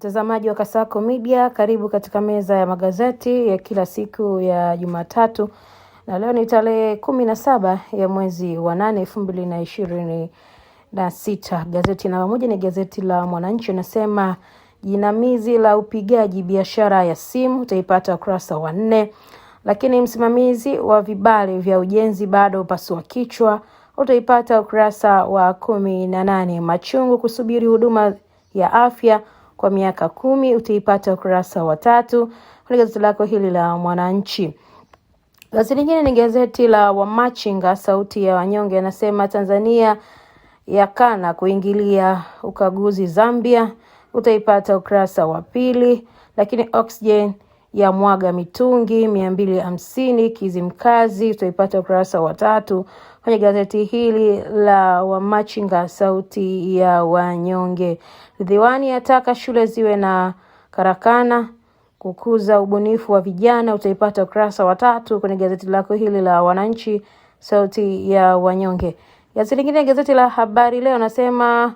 Mtazamaji wa Kasako Media, karibu katika meza ya magazeti ya kila siku ya Jumatatu. Na leo ni tarehe 17 ya mwezi wa 8 2026. Gazeti namba moja ni gazeti la Mwananchi, nasema jinamizi la upigaji biashara ya simu, utaipata ukurasa wa 4. Lakini msimamizi wa vibali vya ujenzi bado upasua kichwa, utaipata ukurasa wa 18. Machungu kusubiri huduma ya afya kwa miaka 10, utaipata ukurasa wa 3 kwenye gazeti lako hili la Mwananchi. Gazeti lingine ni gazeti la Wamachinga, sauti ya wanyonge, anasema Tanzania yakana kuingilia ukaguzi Zambia, utaipata ukurasa wa 2. Lakini oxygen ya mwaga mitungi 250 Kizimkazi, utaipata ukurasa wa 3 kwenye gazeti hili la Wamachinga, sauti ya wanyonge. Ridhiwani ataka shule ziwe na karakana kukuza ubunifu wa vijana, utaipata ukurasa wa 3 kwenye gazeti lako hili la Wananchi, sauti ya wanyonge. Gazeti lingine gazeti la Habari Leo, nasema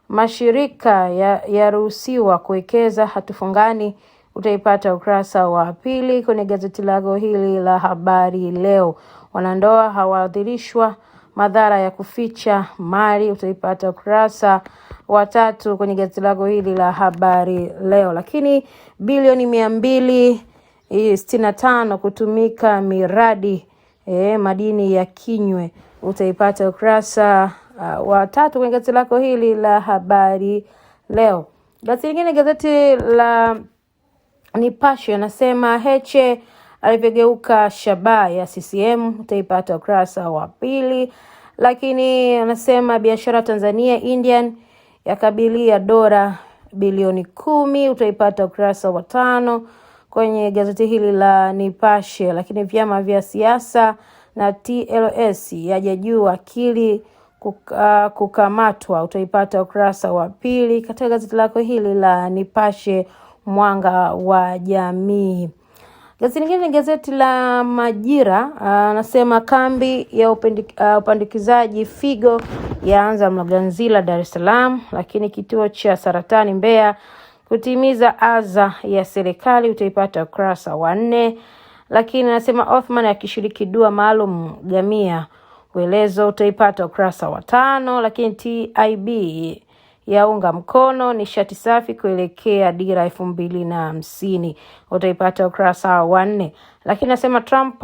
mashirika yaruhusiwa kuwekeza hatufungani, utaipata ukurasa wa 2 kwenye gazeti lako hili la Habari Leo. Wanandoa hawaadhirishwa madhara ya kuficha mali, utaipata ukurasa wa 3 kwenye gazeti lako hili la Habari Leo. Lakini bilioni 265 kutumika miradi madini ya Kinywe, utaipata ukurasa wa 3 kwenye gazeti lako hili la Habari Leo. Gazeti lingine gazeti la Nipashe, anasema Heche alivyogeuka shabaha ya CCM, utaipata ukurasa wa 2. Lakini anasema biashara Tanzania Indian yakabilia dola bilioni 10, utaipata ukurasa wa 5 kwenye gazeti hili la Nipashe. Lakini vyama vya siasa na TLS yaja juu akili kukamatwa, utaipata ukurasa wa 2 katika gazeti lako hili la Nipashe mwanga wa jamii. Gazeti lingine ni gazeti la Majira, anasema kambi ya upandikizaji figo yaanza Mloganzila Dar es Salaam. Lakini kituo cha saratani Mbeya kutimiza adha ya serikali, utaipata ukurasa wa 4. Lakini anasema Othman akishiriki dua maalum Gamia uelezo, utaipata ukurasa wa 5. Lakini TIB yaunga mkono nishati safi kuelekea dira 2050, utaipata ukurasa wa 4. Lakini nasema Trump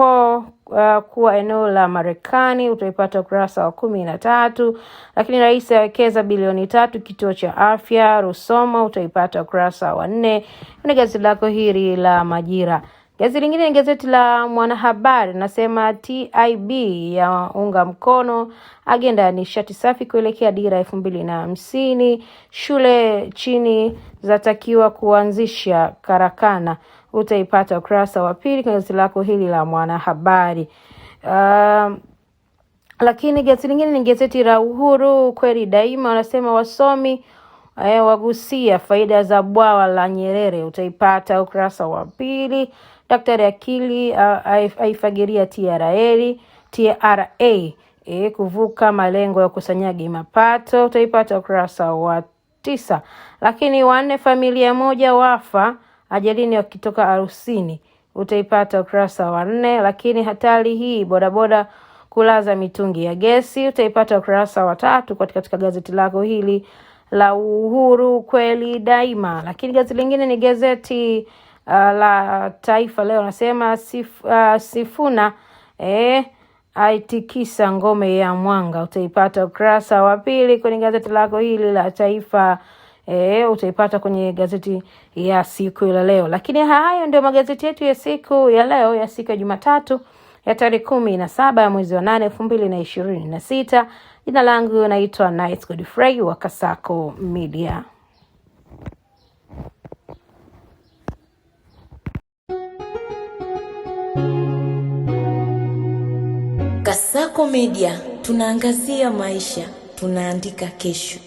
kuwa eneo la Marekani, utaipata ukurasa wa 13. Lakini rais awekeza bilioni 3 kituo cha afya Rusoma, utaipata ukurasa wa 4 kwenye gazeti lako hili la Majira. Gazeti lingine ni gazeti la Mwanahabari, nasema TIB yaunga mkono agenda ya nishati safi kuelekea dira 2050. Shule chini zatakiwa kuanzisha karakana, utaipata ukurasa wa 2 kwenye gazeti lako hili la Mwanahabari. Lakini gazeti lingine ni gazeti la Uhuru, kweli daima, wanasema wasomi wagusia faida za bwawa la Nyerere, utaipata ukurasa wa 2. Daktari Akili aifagiria TRA kuvuka malengo ya ukusanyaji mapato, utaipata ukurasa wa 9. Lakini 4 familia moja wafa ajalini wakitoka harusini, utaipata ukurasa wa 4. Lakini hatari hii bodaboda kulaza mitungi ya gesi, utaipata ukurasa wa 3 katika gazeti lako hili la Uhuru, kweli daima. Lakini gazeti lingine ni gazeti la Taifa Leo, nasema Sifuna aitikisa ngome ya Mwanga, utaipata ukurasa wa 2 kwenye gazeti lako hili la Taifa. Utaipata kwenye gazeti ya siku ya leo. Lakini hayo ndio magazeti yetu ya siku ya leo, ya siku ya Jumatatu ya tarehe 17 ya mwezi wa 8 2026. Jina langu naitwa Night Godfrey wa Kasako Media. Kasako Media, tunaangazia maisha, tunaandika kesho.